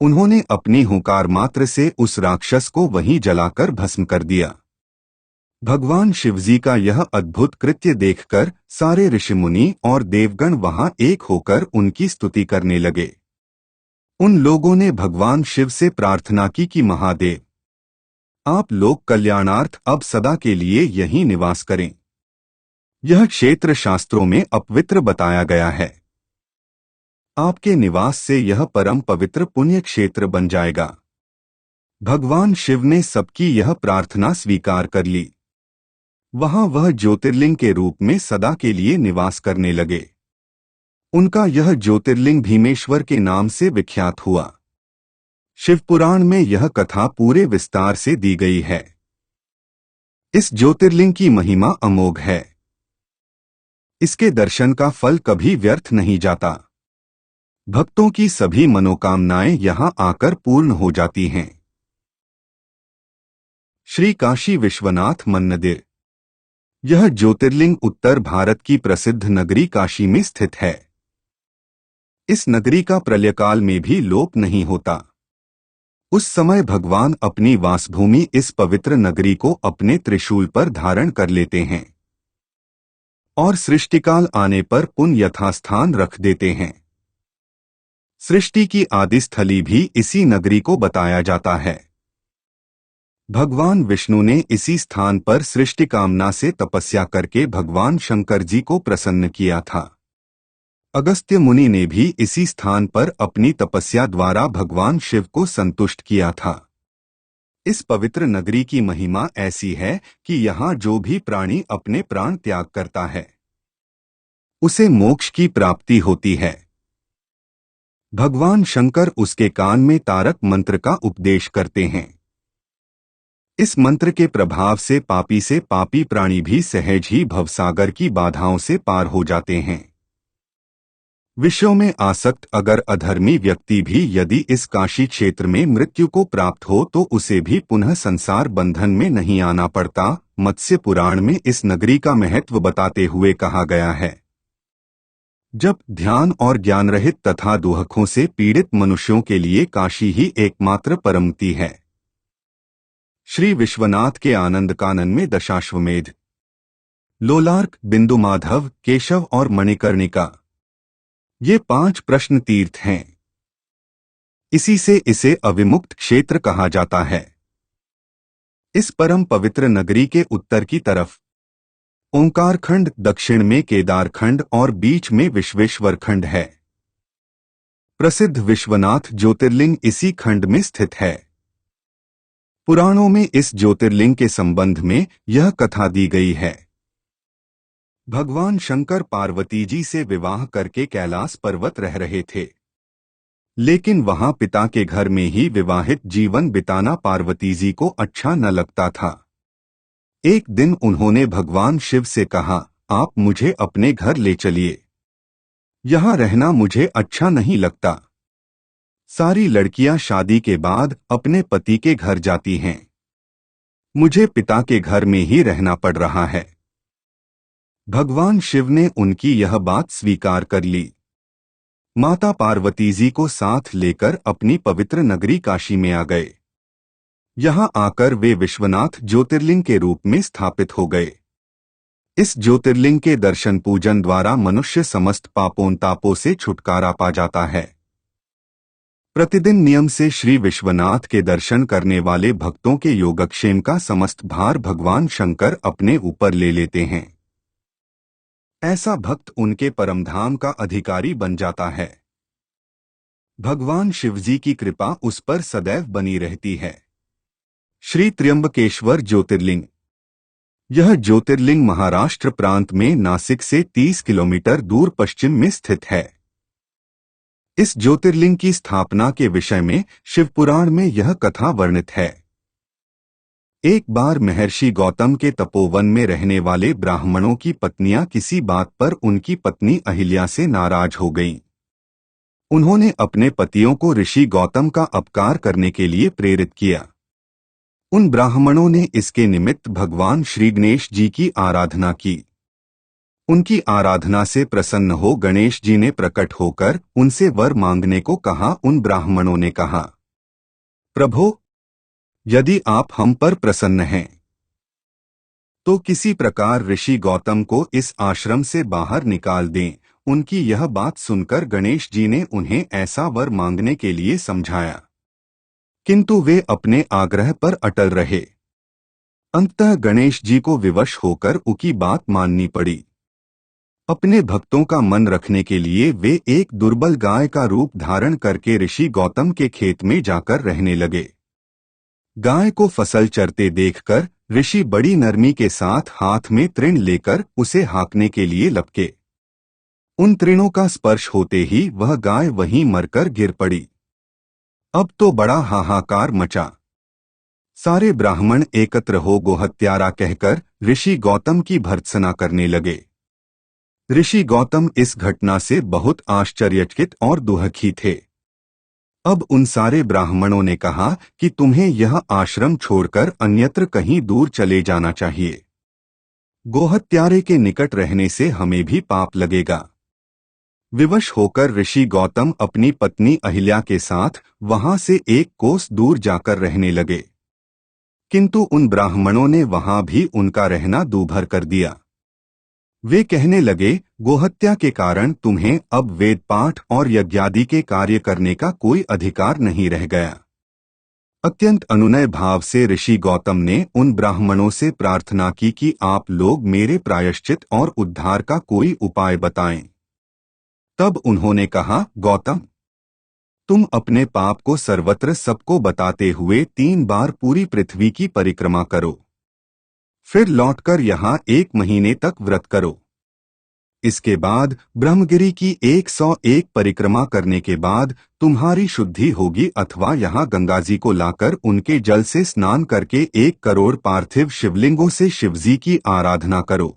उन्होंने अपनी हुंकार मात्र से उस राक्षस को वहीं जलाकर भस्म कर दिया। भगवान शिवजी का यह अद्भुत कृत्य देखकर सारे ऋषिमुनि और देवगण वहां एक होकर उनकी स्तुति करने लगे। उन लोगों ने भगवान शिव से प्रार्थना की कि महादेव, आप लोक कल्याणार्थ अब सदा के लिए यहीं निवास करें। यह क्षेत्र शास्त्रों में अपवित्र बताया गया है। आपके निवास से यह परम पवित्र पुण्य क्षेत्र बन जाएगा। भगवान शिव ने सबकी यह प्रार्थना स्वीकार कर ली। वहां वह ज्योतिर्लिंग के रूप में सदा के लिए निवास करने लगे। उनका यह ज्योतिर्लिंग भीमेश्वर के नाम से विख्यात हुआ। शिवपुराण में यह कथा पूरे विस्तार से दी गई है। इस ज्योतिर्लिंग की महिमा अमोघ है। इसके दर्शन का फल कभी व्यर्थ नहीं जाता। भक्तों की सभी मनोकामनाएं यहां आकर पूर्ण हो जाती हैं। श्री काशी विश्वनाथ मंदिर। यह ज्योतिर्लिंग उत्तर भारत की प्रसिद्ध नगरी काशी में स्थित है। इस नगरी का प्रलयकाल में भी लोप नहीं होता। उस समय भगवान अपनी वासभूमि इस पवित्र नगरी को अपने त्रिशूल पर धारण कर लेते हैं और सृष्टिकाल आने पर पुनः यथास्थान रख देते हैं। सृष्टि की आदि स्थली भी इसी नगरी को बताया जाता है। भगवान विष्णु ने इसी स्थान पर सृष्टि कामना से तपस्या करके भगवान शंकर जी को प्रसन्न किया था। अगस्त्य मुनि ने भी इसी स्थान पर अपनी तपस्या द्वारा भगवान शिव को संतुष्ट किया था। इस पवित्र नगरी की महिमा ऐसी है कि यहाँ जो भी प्राणी अपने प्राण त्याग करता है उसे मोक्ष की प्राप्ति होती है। भगवान शंकर उसके कान में तारक मंत्र का उपदेश करते हैं। इस मंत्र के प्रभाव से पापी प्राणी भी सहज ही भवसागर की बाधाओं से पार हो जाते हैं। विषयों में आसक्त अगर अधर्मी व्यक्ति भी यदि इस काशी क्षेत्र में मृत्यु को प्राप्त हो तो उसे भी पुनः संसार बंधन में नहीं आना पड़ता। मत्स्य पुराण में इस नगरी का महत्व बताते हुए कहा गया है, जब ध्यान और ज्ञान रहित तथा दुहखों से पीड़ित मनुष्यों के लिए काशी ही एकमात्र परमति है। श्री विश्वनाथ के आनंद कानन में दशाश्वमेध, लोलार्क, बिंदु माधव, केशव और मणिकर्णिका ये 5 प्रश्न तीर्थ हैं। इसी से इसे अविमुक्त क्षेत्र कहा जाता है। इस परम पवित्र नगरी के उत्तर की तरफ ओंकार खंड, दक्षिण में केदार खंड और बीच में विश्वेश्वर खंड है। प्रसिद्ध विश्वनाथ ज्योतिर्लिंग इसी खंड में स्थित है। पुराणों में इस ज्योतिर्लिंग के संबंध में यह कथा दी गई है। भगवान शंकर पार्वती जी से विवाह करके कैलाश पर्वत रह रहे थे, लेकिन वहां पिता के घर में ही विवाहित जीवन बिताना पार्वती जी को अच्छा न लगता था। एक दिन उन्होंने भगवान शिव से कहा, आप मुझे अपने घर ले चलिए, यहाँ रहना मुझे अच्छा नहीं लगता। सारी लड़कियां शादी के बाद अपने पति के घर जाती हैं, मुझे पिता के घर में ही रहना पड़ रहा है। भगवान शिव ने उनकी यह बात स्वीकार कर ली। माता पार्वती जी को साथ लेकर अपनी पवित्र नगरी काशी में आ गए। यहाँ आकर वे विश्वनाथ ज्योतिर्लिंग के रूप में स्थापित हो गए। इस ज्योतिर्लिंग के दर्शन पूजन द्वारा मनुष्य समस्त पापों से छुटकारा पा जाता है। प्रतिदिन नियम से श्री विश्वनाथ के दर्शन करने वाले भक्तों के योगक्षेम का समस्त भार भगवान शंकर अपने ऊपर ले लेते हैं। ऐसा भक्त उनके परमधाम का अधिकारी बन जाता है। भगवान शिवजी की कृपा उस पर सदैव बनी रहती है। श्री त्र्यंबकेश्वर ज्योतिर्लिंग। यह ज्योतिर्लिंग महाराष्ट्र प्रांत में नासिक से 30 किलोमीटर दूर पश्चिम में स्थित है। इस ज्योतिर्लिंग की स्थापना के विषय में शिवपुराण में यह कथा वर्णित है। एक बार महर्षि गौतम के तपोवन में रहने वाले ब्राह्मणों की पत्नियां किसी बात पर उनकी पत्नी अहिल्या से नाराज हो गईं। उन्होंने अपने पतियों को ऋषि गौतम का अपकार करने के लिए प्रेरित किया। उन ब्राह्मणों ने इसके निमित्त भगवान श्री गणेश जी की आराधना की। उनकी आराधना से प्रसन्न हो गणेश जी ने प्रकट होकर उनसे वर मांगने को कहा। उन ब्राह्मणों ने कहा, प्रभो, यदि आप हम पर प्रसन्न हैं तो किसी प्रकार ऋषि गौतम को इस आश्रम से बाहर निकाल दें। उनकी यह बात सुनकर गणेश जी ने उन्हें ऐसा वर मांगने के लिए समझाया, किंतु वे अपने आग्रह पर अटल रहे। अंततः गणेश जी को विवश होकर उनकी बात माननी पड़ी। अपने भक्तों का मन रखने के लिए वे एक दुर्बल गाय का रूप धारण करके ऋषि गौतम के खेत में जाकर रहने लगे। गाय को फसल चरते देखकर ऋषि बड़ी नरमी के साथ हाथ में तृण लेकर उसे हाँकने के लिए लपके। उन तृणों का स्पर्श होते ही वह गाय वहीं मरकर गिर पड़ी। अब तो बड़ा हाहाकार मचा। सारे ब्राह्मण एकत्र हो गोहत्यारा कहकर ऋषि गौतम की भर्त्सना करने लगे। ऋषि गौतम इस घटना से बहुत आश्चर्यचकित और दुखी थे। अब उन सारे ब्राह्मणों ने कहा कि तुम्हें यह आश्रम छोड़कर अन्यत्र कहीं दूर चले जाना चाहिए। गोहत्यारे के निकट रहने से हमें भी पाप लगेगा। विवश होकर ऋषि गौतम अपनी पत्नी अहिल्या के साथ वहां से एक कोस दूर जाकर रहने लगे, किंतु उन ब्राह्मणों ने वहां भी उनका रहना दूभर कर दिया। वे कहने लगे, गोहत्या के कारण तुम्हें अब वेद पाठ और यज्ञादि के कार्य करने का कोई अधिकार नहीं रह गया। अत्यंत अनुनय भाव से ऋषि गौतम ने उन ब्राह्मणों से प्रार्थना की कि आप लोग मेरे प्रायश्चित और उद्धार का कोई उपाय बताएं। तब उन्होंने कहा, गौतम, तुम अपने पाप को सर्वत्र सबको बताते हुए 3 बार पूरी पृथ्वी की परिक्रमा करो, फिर लौटकर यहाँ 1 महीने तक व्रत करो। इसके बाद ब्रह्मगिरी की 101 परिक्रमा करने के बाद तुम्हारी शुद्धि होगी, अथवा यहाँ गंगाजी को लाकर उनके जल से स्नान करके 1 करोड़ पार्थिव शिवलिंगों से शिवजी की आराधना करो।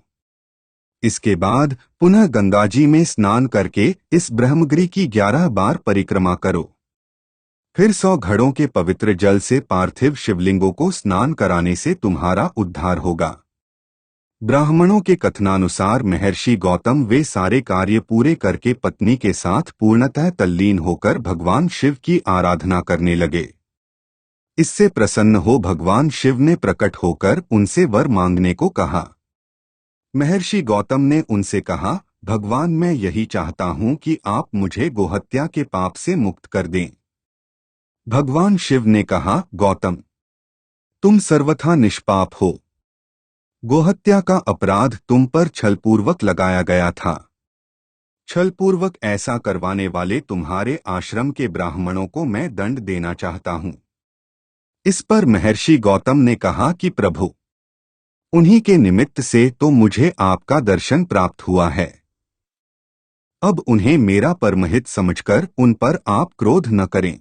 इसके बाद पुनः गंगाजी में स्नान करके इस ब्रह्मगिरी की 11 बार परिक्रमा करो। फिर 100 घड़ों के पवित्र जल से पार्थिव शिवलिंगों को स्नान कराने से तुम्हारा उद्धार होगा। ब्राह्मणों के कथनानुसार महर्षि गौतम वे सारे कार्य पूरे करके पत्नी के साथ पूर्णतः तल्लीन होकर भगवान शिव की आराधना करने लगे। इससे प्रसन्न हो भगवान शिव ने प्रकट होकर उनसे वर मांगने को कहा। महर्षि गौतम ने उनसे कहा, भगवान, मैं यही चाहता हूँ कि आप मुझे गोहत्या के पाप से मुक्त कर दें। भगवान शिव ने कहा, गौतम, तुम सर्वथा निष्पाप हो। गोहत्या का अपराध तुम पर छलपूर्वक लगाया गया था। छलपूर्वक ऐसा करवाने वाले तुम्हारे आश्रम के ब्राह्मणों को मैं दंड देना चाहता हूँ। इस पर महर्षि गौतम ने कहा कि प्रभु, उन्हीं के निमित्त से तो मुझे आपका दर्शन प्राप्त हुआ है। अब उन्हें मेरा परमहित समझकर उन पर आप क्रोध न करें।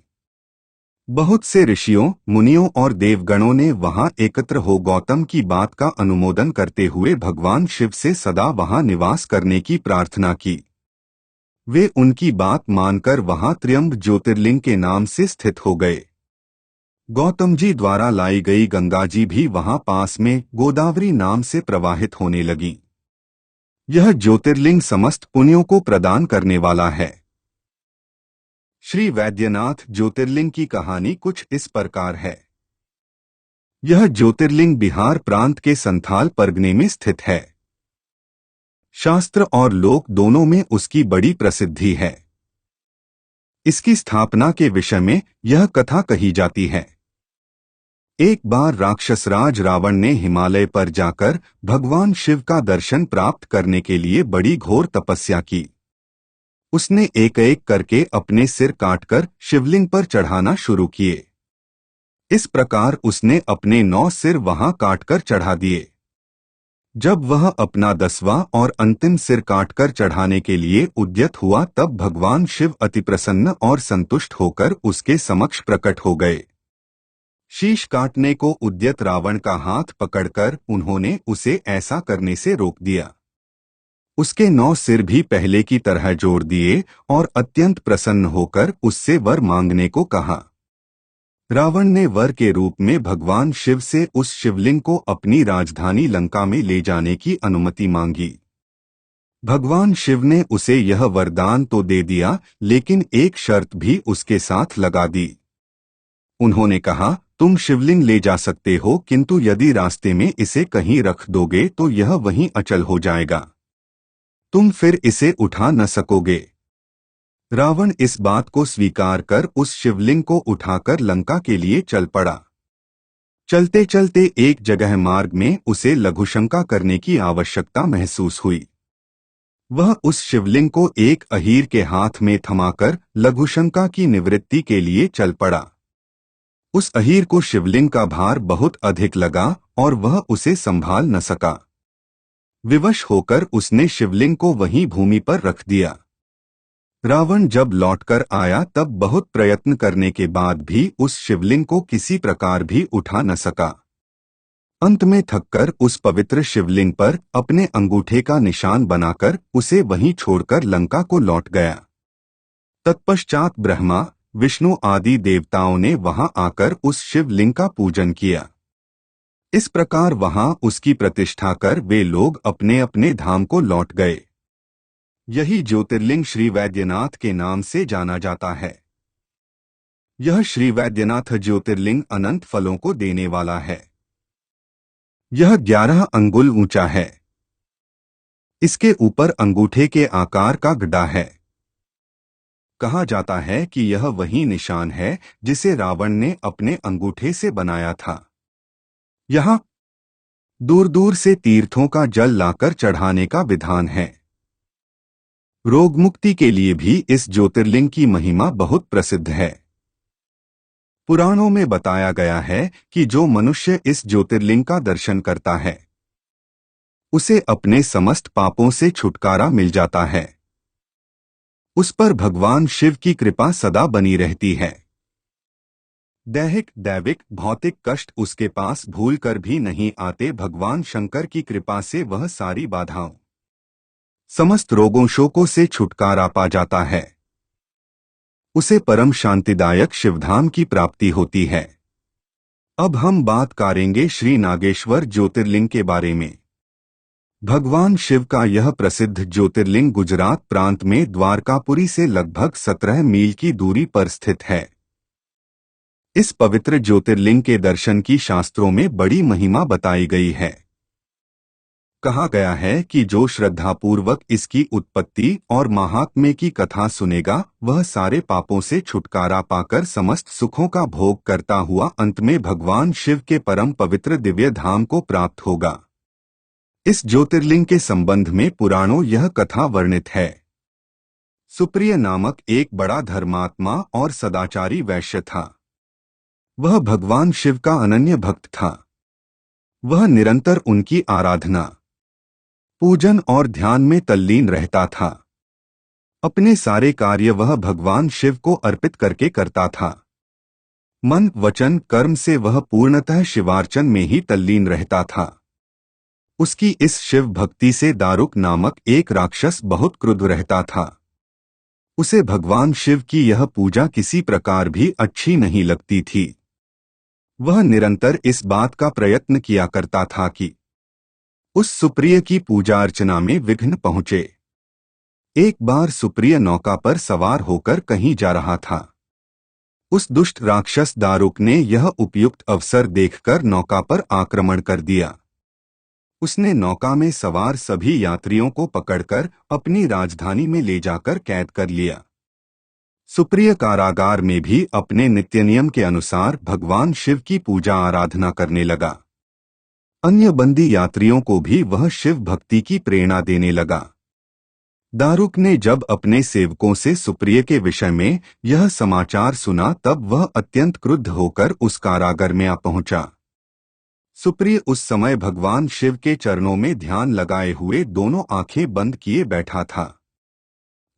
बहुत से ऋषियों, मुनियों और देवगणों ने वहां एकत्र हो गौतम की बात का अनुमोदन करते हुए भगवान शिव से सदा वहां निवास करने की प्रार्थना की। वे उनकी बात मानकर वहां त्र्यंब ज्योतिर्लिंग के नाम से स्थित हो गए। गौतम जी द्वारा लाई गई गंगा जी भी वहां पास में गोदावरी नाम से प्रवाहित होने लगी। यह ज्योतिर्लिंग समस्त पुण्यों को प्रदान करने वाला है। श्री वैद्यनाथ ज्योतिर्लिंग की कहानी कुछ इस प्रकार है। यह ज्योतिर्लिंग बिहार प्रांत के संथाल परगने में स्थित है। शास्त्र और लोक दोनों में उसकी बड़ी प्रसिद्धि है। इसकी स्थापना के विषय में यह कथा कही जाती है। एक बार राक्षसराज रावण ने हिमालय पर जाकर भगवान शिव का दर्शन प्राप्त करने के लिए बड़ी घोर तपस्या की। उसने एक एक करके अपने सिर काटकर शिवलिंग पर चढ़ाना शुरू किए। इस प्रकार उसने अपने 9 सिर वहां काटकर चढ़ा दिए। जब वह अपना 10वां और अंतिम सिर काटकर चढ़ाने के लिए उद्यत हुआ, तब भगवान शिव अति प्रसन्न और संतुष्ट होकर उसके समक्ष प्रकट हो गए। शीश काटने को उद्यत रावण का हाथ पकड़कर उन्होंने उसे ऐसा करने से रोक दिया। उसके 9 सिर भी पहले की तरह जोड़ दिए और अत्यंत प्रसन्न होकर उससे वर मांगने को कहा। रावण ने वर के रूप में भगवान शिव से उस शिवलिंग को अपनी राजधानी लंका में ले जाने की अनुमति मांगी। भगवान शिव ने उसे यह वरदान तो दे दिया, लेकिन एक शर्त भी उसके साथ लगा दी। उन्होंने कहा, तुम शिवलिंग ले जा सकते हो, किंतु यदि रास्ते में इसे कहीं रख दोगे तो यह वहीं अचल हो जाएगा। तुम फिर इसे उठा न सकोगे। रावण इस बात को स्वीकार कर उस शिवलिंग को उठाकर लंका के लिए चल पड़ा। चलते चलते एक जगह मार्ग में उसे लघुशंका करने की आवश्यकता महसूस हुई। वह उस शिवलिंग को एक अहीर के हाथ में थमाकर लघुशंका की निवृत्ति के लिए चल पड़ा। उस अहीर को शिवलिंग का भार बहुत अधिक लगा और वह उसे संभाल न सका। विवश होकर उसने शिवलिंग को वहीं भूमि पर रख दिया। रावण जब लौटकर आया तब बहुत प्रयत्न करने के बाद भी उस शिवलिंग को किसी प्रकार भी उठा न सका। अंत में थककर उस पवित्र शिवलिंग पर अपने अंगूठे का निशान बनाकर उसे वहीं छोड़कर लंका को लौट गया। तत्पश्चात ब्रह्मा, विष्णु आदि देवताओं ने वहां आकर उस शिवलिंग का पूजन किया। इस प्रकार वहां उसकी प्रतिष्ठा कर वे लोग अपने अपने धाम को लौट गए। यही ज्योतिर्लिंग श्री वैद्यनाथ के नाम से जाना जाता है। यह श्री वैद्यनाथ ज्योतिर्लिंग अनंत फलों को देने वाला है। यह 11 अंगुल ऊंचा है। इसके ऊपर अंगूठे के आकार का गड्ढा है। कहा जाता है कि यह वही निशान है जिसे रावण ने अपने अंगूठे से बनाया था। यहाँ दूर दूर से तीर्थों का जल लाकर चढ़ाने का विधान है। रोग मुक्ति के लिए भी इस ज्योतिर्लिंग की महिमा बहुत प्रसिद्ध है। पुराणों में बताया गया है कि जो मनुष्य इस ज्योतिर्लिंग का दर्शन करता है उसे अपने समस्त पापों से छुटकारा मिल जाता है। उस पर भगवान शिव की कृपा सदा बनी रहती है। दैहिक दैविक भौतिक कष्ट उसके पास भूल कर भी नहीं आते। भगवान शंकर की कृपा से वह सारी बाधाओं समस्त रोगों शोकों से छुटकारा पा जाता है। उसे परम शांतिदायक शिवधाम की प्राप्ति होती है। अब हम बात करेंगे श्री नागेश्वर ज्योतिर्लिंग के बारे में। भगवान शिव का यह प्रसिद्ध ज्योतिर्लिंग गुजरात प्रांत में द्वारकापुरी से लगभग 17 मील की दूरी पर स्थित है। इस पवित्र ज्योतिर्लिंग के दर्शन की शास्त्रों में बड़ी महिमा बताई गई है। कहा गया है कि जो श्रद्धापूर्वक इसकी उत्पत्ति और महात्म्य की कथा सुनेगा वह सारे पापों से छुटकारा पाकर समस्त सुखों का भोग करता हुआ अंत में भगवान शिव के परम पवित्र दिव्य धाम को प्राप्त होगा। इस ज्योतिर्लिंग के संबंध में पुराणों यह कथा वर्णित है। सुप्रिय नामक एक बड़ा धर्मात्मा और सदाचारी वैश्य था। वह भगवान शिव का अनन्य भक्त था। वह निरंतर उनकी आराधना पूजन और ध्यान में तल्लीन रहता था। अपने सारे कार्य वह भगवान शिव को अर्पित करके करता था। मन वचन कर्म से वह पूर्णतः शिवार्चन में ही तल्लीन रहता था। उसकी इस शिव भक्ति से दारुक नामक एक राक्षस बहुत क्रुद्ध रहता था। उसे भगवान शिव की यह पूजा किसी प्रकार भी अच्छी नहीं लगती थी। वह निरंतर इस बात का प्रयत्न किया करता था कि उस सुप्रिय की पूजा अर्चना में विघ्न पहुंचे। एक बार सुप्रिय नौका पर सवार होकर कहीं जा रहा था। उस दुष्ट राक्षस दारुक ने यह उपयुक्त अवसर देखकर नौका पर आक्रमण कर दिया। उसने नौका में सवार सभी यात्रियों को पकड़कर अपनी राजधानी में ले जाकर कैद कर लिया। सुप्रिय कारागार में भी अपने नित्य नियम के अनुसार भगवान शिव की पूजा आराधना करने लगा। अन्य बंदी यात्रियों को भी वह शिव भक्ति की प्रेरणा देने लगा। दारुक ने जब अपने सेवकों से सुप्रिय के विषय में यह समाचार सुना तब वह अत्यंत क्रुद्ध होकर उस कारागार में आ पहुंचा। सुप्रिय उस समय भगवान शिव के चरणों में ध्यान लगाए हुए दोनों आंखें बंद किए बैठा था।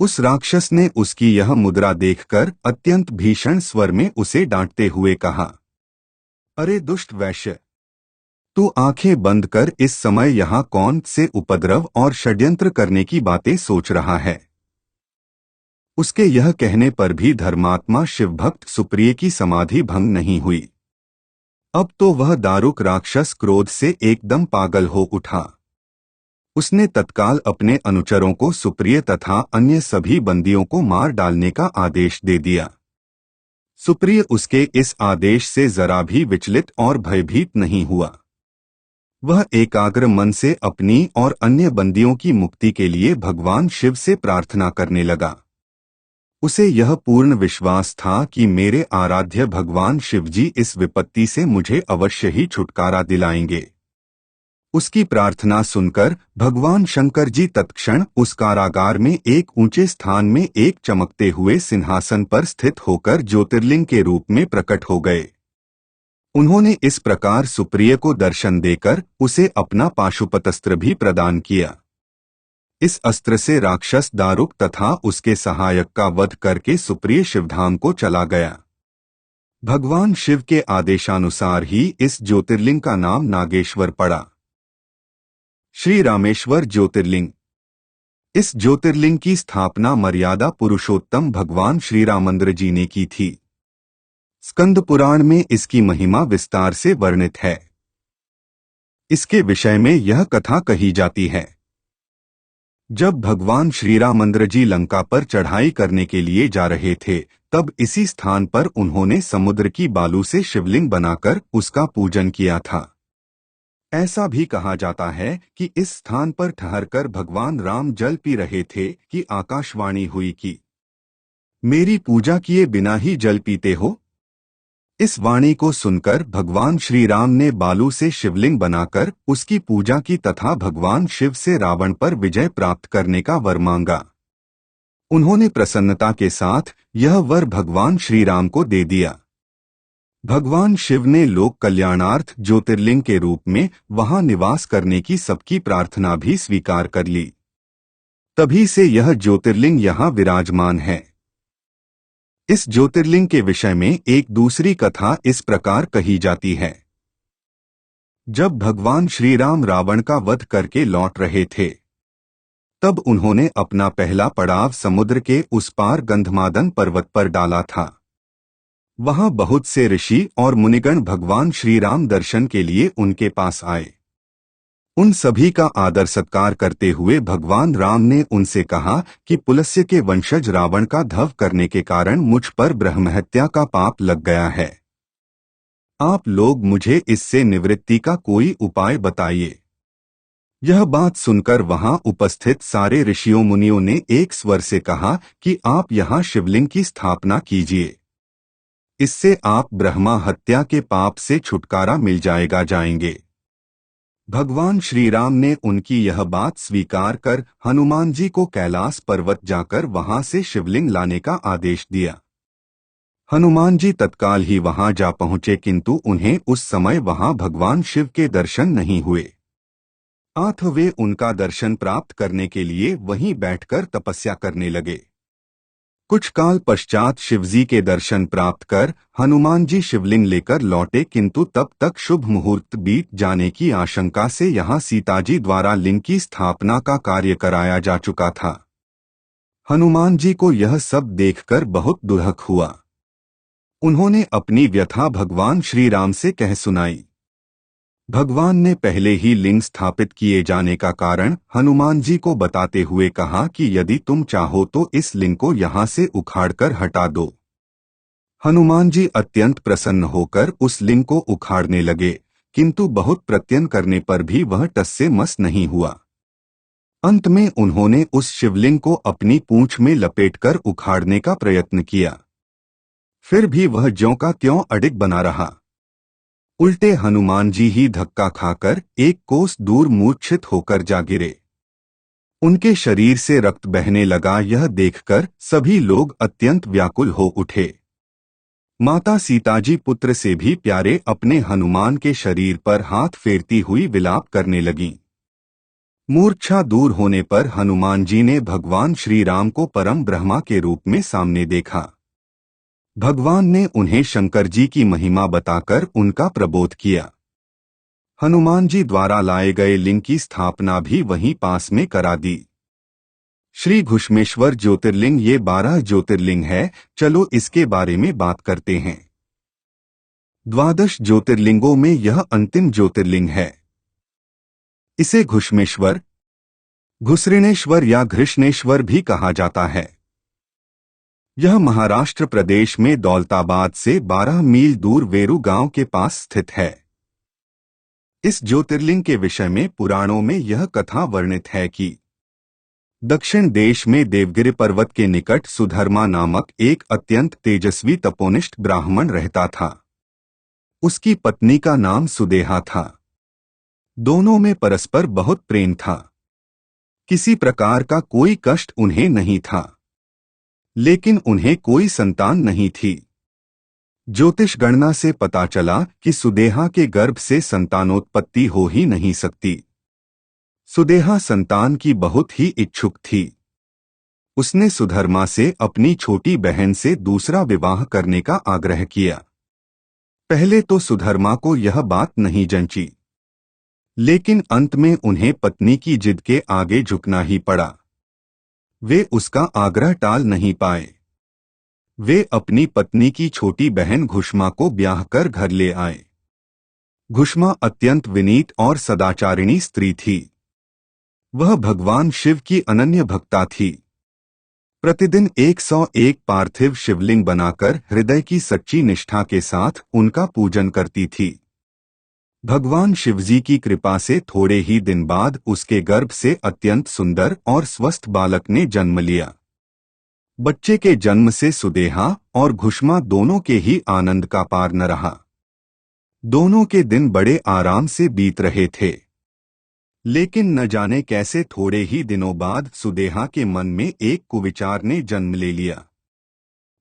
उस राक्षस ने उसकी यह मुद्रा देखकर अत्यंत भीषण स्वर में उसे डांटते हुए कहा, अरे दुष्ट वैश्य, तू आंखें बंद कर इस समय यहाँ कौन से उपद्रव और षड्यंत्र करने की बातें सोच रहा है। उसके यह कहने पर भी धर्मात्मा शिवभक्त सुप्रिय की समाधि भंग नहीं हुई। अब तो वह दारुक राक्षस क्रोध से एकदम पागल हो उठा। उसने तत्काल अपने अनुचरों को सुप्रिय तथा अन्य सभी बंदियों को मार डालने का आदेश दे दिया। सुप्रिय उसके इस आदेश से जरा भी विचलित और भयभीत नहीं हुआ। वह एकाग्र मन से अपनी और अन्य बंदियों की मुक्ति के लिए भगवान शिव से प्रार्थना करने लगा। उसे यह पूर्ण विश्वास था कि मेरे आराध्य भगवान शिवजी इस विपत्ति से मुझे अवश्य ही छुटकारा दिलाएंगे। उसकी प्रार्थना सुनकर भगवान शंकर जी तत्क्षण उस कारागार में एक ऊंचे स्थान में एक चमकते हुए सिंहासन पर स्थित होकर ज्योतिर्लिंग के रूप में प्रकट हो गए। उन्होंने इस प्रकार सुप्रिय को दर्शन देकर उसे अपना पाशुपतस्त्र भी प्रदान किया। इस अस्त्र से राक्षस दारुक तथा उसके सहायक का वध करके सुप्रिय शिवधाम को चला गया। भगवान शिव के आदेशानुसार ही इस ज्योतिर्लिंग का नाम नागेश्वर पड़ा। श्री रामेश्वर ज्योतिर्लिंग इस ज्योतिर्लिंग की स्थापना मर्यादा पुरुषोत्तम भगवान श्री रामचंद्र जी ने की थी। स्कंद पुराण में इसकी महिमा विस्तार से वर्णित है। इसके विषय में यह कथा कही जाती है। जब भगवान श्री रामचंद्र जी लंका पर चढ़ाई करने के लिए जा रहे थे, तब इसी स्थान पर उन्होंने समुद्र की बालू से शिवलिंग बनाकर उसका पूजन किया था। ऐसा भी कहा जाता है कि इस स्थान पर ठहरकर भगवान राम जल पी रहे थे कि आकाशवाणी हुई कि मेरी पूजा किए बिना ही जल पीते हो। इस वाणी को सुनकर भगवान श्री राम ने बालू से शिवलिंग बनाकर उसकी पूजा की तथा भगवान शिव से रावण पर विजय प्राप्त करने का वर मांगा। उन्होंने प्रसन्नता के साथ यह वर भगवान श्री राम को दे दिया। भगवान शिव ने लोक कल्याणार्थ ज्योतिर्लिंग के रूप में वहां निवास करने की सबकी प्रार्थना भी स्वीकार कर ली। तभी से यह ज्योतिर्लिंग यहाँ विराजमान है। इस ज्योतिर्लिंग के विषय में एक दूसरी कथा इस प्रकार कही जाती है। जब भगवान श्री राम रावण का वध करके लौट रहे थे, तब उन्होंने अपना पहला पड़ाव समुद्र के उस पार गंधमादन पर्वत पर डाला था। वहां बहुत से ऋषि और मुनिगण भगवान श्री राम दर्शन के लिए उनके पास आए। उन सभी का आदर सत्कार करते हुए भगवान राम ने उनसे कहा कि पुलस्त्य के वंशज रावण का धव करने के कारण मुझ पर ब्रह्महत्या का पाप लग गया है। आप लोग मुझे इससे निवृत्ति का कोई उपाय बताइए। यह बात सुनकर वहां उपस्थित सारे ऋषियों मुनियों ने एक स्वर से कहा कि आप यहाँ शिवलिंग की स्थापना कीजिए। इससे आप ब्रह्मा हत्या के पाप से छुटकारा मिल जाएंगे। भगवान श्री राम ने उनकी यह बात स्वीकार कर हनुमान जी को कैलाश पर्वत जाकर वहां से शिवलिंग लाने का आदेश दिया। हनुमान जी तत्काल ही वहां जा पहुंचे, किंतु उन्हें उस समय वहां भगवान शिव के दर्शन नहीं हुए। अतः वे उनका दर्शन प्राप्त करने के लिए वहीं बैठकर तपस्या करने लगे। कुछ काल पश्चात शिवजी के दर्शन प्राप्त कर हनुमान जी शिवलिंग लेकर लौटे, किंतु तब तक शुभ मुहूर्त बीत जाने की आशंका से यहाँ सीताजी द्वारा लिंग की स्थापना का कार्य कराया जा चुका था। हनुमान जी को यह सब देखकर बहुत दुख हुआ। उन्होंने अपनी व्यथा भगवान श्री राम से कह सुनाई। भगवान ने पहले ही लिंग स्थापित किए जाने का कारण हनुमान जी को बताते हुए कहा कि यदि तुम चाहो तो इस लिंग को यहाँ से उखाड़कर हटा दो। हनुमान जी अत्यंत प्रसन्न होकर उस लिंग को उखाड़ने लगे, किंतु बहुत प्रयत्न करने पर भी वह टस से मस नहीं हुआ। अंत में उन्होंने उस शिवलिंग को अपनी पूंछ में लपेटकर उखाड़ने का प्रयत्न किया, फिर भी वह ज्यों का त्यों अडिग बना रहा। उल्टे हनुमान जी ही धक्का खाकर एक कोस दूर मूर्छित होकर जा गिरे। उनके शरीर से रक्त बहने लगा। यह देखकर सभी लोग अत्यंत व्याकुल हो उठे। माता सीताजी पुत्र से भी प्यारे अपने हनुमान के शरीर पर हाथ फेरती हुई विलाप करने लगीं। मूर्छा दूर होने पर हनुमान जी ने भगवान श्री राम को परम ब्रह्मा के रूप में सामने देखा। भगवान ने उन्हें शंकर जी की महिमा बताकर उनका प्रबोध किया। हनुमान जी द्वारा लाए गए लिंग की स्थापना भी वहीं पास में करा दी। श्री घुष्मेश्वर ज्योतिर्लिंग ये 12 ज्योतिर्लिंग है। चलो इसके बारे में बात करते हैं। 12 ज्योतिर्लिंगों में यह अंतिम ज्योतिर्लिंग है। इसे घुष्मेश्वर, घुसृणेश्वर या घृष्णेश्वर भी कहा जाता है। यह महाराष्ट्र प्रदेश में दौलताबाद से 12 मील दूर वेरू गांव के पास स्थित है। इस ज्योतिर्लिंग के विषय में पुराणों में यह कथा वर्णित है कि दक्षिण देश में देवगिरि पर्वत के निकट सुधर्मा नामक एक अत्यंत तेजस्वी तपोनिष्ठ ब्राह्मण रहता था। उसकी पत्नी का नाम सुदेहा था। दोनों में परस्पर बहुत प्रेम था। किसी प्रकार का कोई कष्ट उन्हें नहीं था, लेकिन उन्हें कोई संतान नहीं थी। ज्योतिष गणना से पता चला कि सुदेहा के गर्भ से संतानोत्पत्ति हो ही नहीं सकती। सुदेहा संतान की बहुत ही इच्छुक थी। उसने सुधर्मा से अपनी छोटी बहन से दूसरा विवाह करने का आग्रह किया। पहले तो सुधर्मा को यह बात नहीं जंची, लेकिन अंत में उन्हें पत्नी की जिद के आगे झुकना ही पड़ा। वे उसका आग्रह टाल नहीं पाए। वे अपनी पत्नी की छोटी बहन घुष्मा को ब्याह कर घर ले आए। घुष्मा अत्यंत विनीत और सदाचारिणी स्त्री थी। वह भगवान शिव की अनन्य भक्ता थी। प्रतिदिन 101 पार्थिव शिवलिंग बनाकर हृदय की सच्ची निष्ठा के साथ उनका पूजन करती थी। भगवान शिवजी की कृपा से थोड़े ही दिन बाद उसके गर्भ से अत्यंत सुंदर और स्वस्थ बालक ने जन्म लिया। बच्चे के जन्म से सुदेहा और घुष्मा दोनों के ही आनंद का पार न रहा। दोनों के दिन बड़े आराम से बीत रहे थे। लेकिन न जाने कैसे थोड़े ही दिनों बाद सुदेहा के मन में एक कुविचार ने जन्म ले लिया।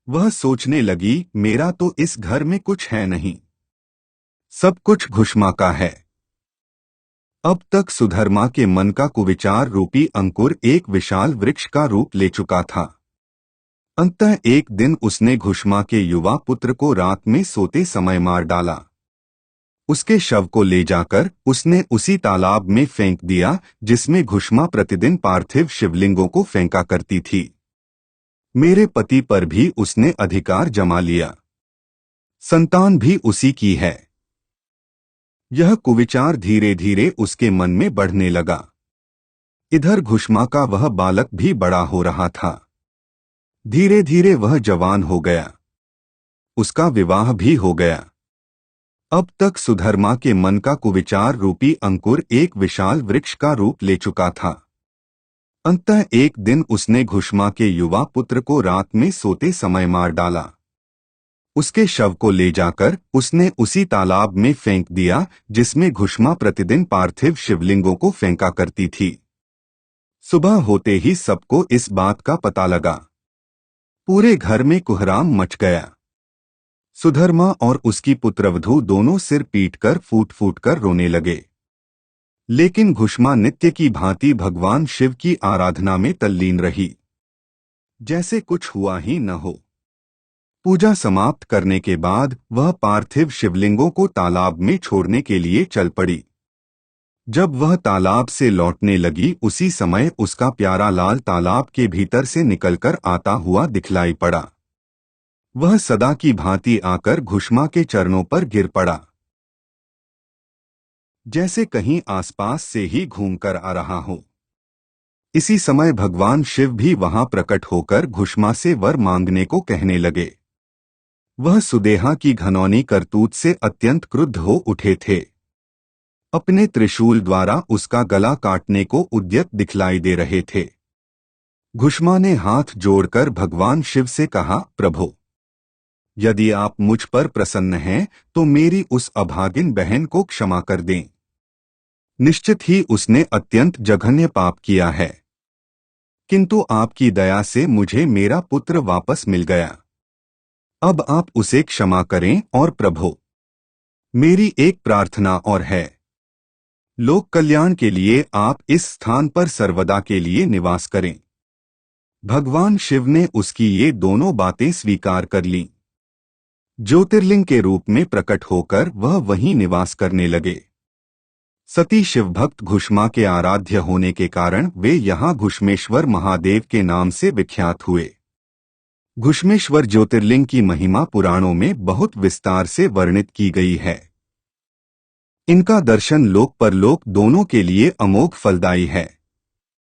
वह सोचने लगी, मेरा तो इस घर में कुछ है नहीं, सब कुछ घुष्मा का है। अब तक सुधर्मा के मन का कुविचार रूपी अंकुर एक विशाल वृक्ष का रूप ले चुका था। अंततः एक दिन उसने घुष्मा के युवा पुत्र को रात में सोते समय मार डाला। उसके शव को ले जाकर उसने उसी तालाब में फेंक दिया जिसमें घुष्मा प्रतिदिन पार्थिव शिवलिंगों को फेंका करती थी। मेरे पति पर भी उसने अधिकार जमा लिया, संतान भी उसी की है। यह कुविचार धीरे धीरे उसके मन में बढ़ने लगा। इधर घुष्मा का वह बालक भी बड़ा हो रहा था। धीरे धीरे वह जवान हो गया। उसका विवाह भी हो गया। अब तक सुधर्मा के मन का कुविचार रूपी अंकुर एक विशाल वृक्ष का रूप ले चुका था। अंततः एक दिन उसने घुष्मा के युवा पुत्र को रात में सोते समय मार डाला। उसके शव को ले जाकर उसने उसी तालाब में फेंक दिया जिसमें घुष्मा प्रतिदिन पार्थिव शिवलिंगों को फेंका करती थी। सुबह होते ही सबको इस बात का पता लगा। पूरे घर में कोहराम मच गया। सुधर्मा और उसकी पुत्रवधू दोनों सिर पीटकर फूट फूट कर रोने लगे। लेकिन घुष्मा नित्य की भांति भगवान शिव की आराधना में तल्लीन रही, जैसे कुछ हुआ ही न हो। पूजा समाप्त करने के बाद वह पार्थिव शिवलिंगों को तालाब में छोड़ने के लिए चल पड़ी। जब वह तालाब से लौटने लगी उसी समय उसका प्यारा लाल तालाब के भीतर से निकलकर आता हुआ दिखलाई पड़ा। वह सदा की भांति आकर घुष्मा के चरणों पर गिर पड़ा, जैसे कहीं आसपास से ही घूमकर आ रहा हो। इसी समय भगवान शिव भी वहां प्रकट होकर घुष्मा से वर मांगने को कहने लगे। वह सुदेहा की घनौनी करतूत से अत्यंत क्रुद्ध हो उठे थे। अपने त्रिशूल द्वारा उसका गला काटने को उद्यत दिखलाई दे रहे थे। घुष्मा ने हाथ जोड़कर भगवान शिव से कहा, प्रभो, यदि आप मुझ पर प्रसन्न हैं तो मेरी उस अभागिन बहन को क्षमा कर दें। निश्चित ही उसने अत्यंत जघन्य पाप किया है, किंतु आपकी दया से मुझे मेरा पुत्र वापस मिल गया। अब आप उसे क्षमा करें। और प्रभो, मेरी एक प्रार्थना और है। लोक कल्याण के लिए आप इस स्थान पर सर्वदा के लिए निवास करें। भगवान शिव ने उसकी ये दोनों बातें स्वीकार कर लीं। ज्योतिर्लिंग के रूप में प्रकट होकर वह वहीं निवास करने लगे। सती शिवभक्त घुष्मा के आराध्य होने के कारण वे यहाँ घुष्मेश्वर महादेव के नाम से विख्यात हुए। घुष्मेश्वर ज्योतिर्लिंग की महिमा पुराणों में बहुत विस्तार से वर्णित की गई है। इनका दर्शन लोक परलोक दोनों के लिए अमोघ फलदायी है।